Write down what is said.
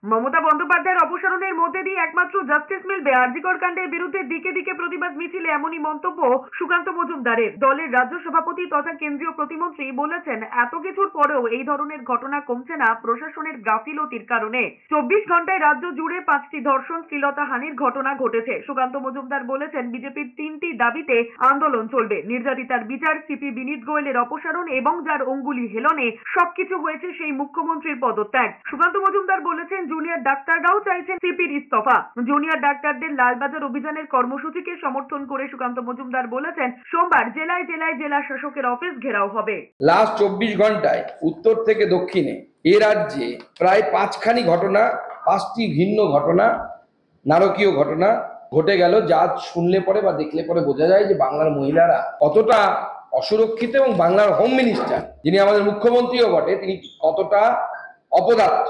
মমতা বন্দ্যোপাধ্যায়ের অপসারণের মধ্যে দিয়ে একমাত্র জাস্টিস মিলবে। আরজিকর কাণ্ডের বিরুদ্ধে দিকে দিকে প্রতিবাদ মিছিলে এমনই মন্তব্য সুকান্ত মজুমদারের। দলের রাজ্য সভাপতি তথা কেন্দ্রীয় প্রতিমন্ত্রী বলেছেন, এত কিছুর পরেও এই ধরনের ঘটনা কমছে না প্রশাসনের গাফিলতির কারণে। 24 ঘন্টায় রাজ্য জুড়ে 5টি ধর্ষণ, শ্লীলতাহানির ঘটনা ঘটেছে। সুকান্ত মজুমদার বলেছেন, বিজেপির 3টি দাবিতে আন্দোলন চলবে। নির্যাতিতার বিচার, সিপি বিনীত গোয়েলের অপসারণ এবং যার অঙ্গুলি হেলনে সবকিছু হয়েছে সেই মুখ্যমন্ত্রীর পদত্যাগ। সুকান্ত মজুমদার বলেছেন, জুনিয়র ডাক্তাররাও চাইছেন সিপির ইস্তফা। জুনিয়র ডাক্তারদের লালবাজার অভিযানের কর্মসূচিকে সমর্থন করে সুকান্ত মজুমদার বলেছেন, সোমবার জেলায় জেলায় জেলা শাসকের অফিস ঘেরাও হবে। লাস্ট 24 ঘন্টায় উত্তর থেকে দক্ষিণে এ রাজ্যে প্রায় 5খানি ঘটনা, 5টি ভিন্ন ঘটনা, নারকীয় ঘটনা ঘটে গেল, যা শুনলে পরে বা দেখলে পরে বোঝা যায় যে বাংলার মহিলারা কতটা অসুরক্ষিত এবং বাংলার হোম মিনিস্টার, যিনি আমাদের মুখ্যমন্ত্রীও বটে, তিনি কতটা অপদার্থ।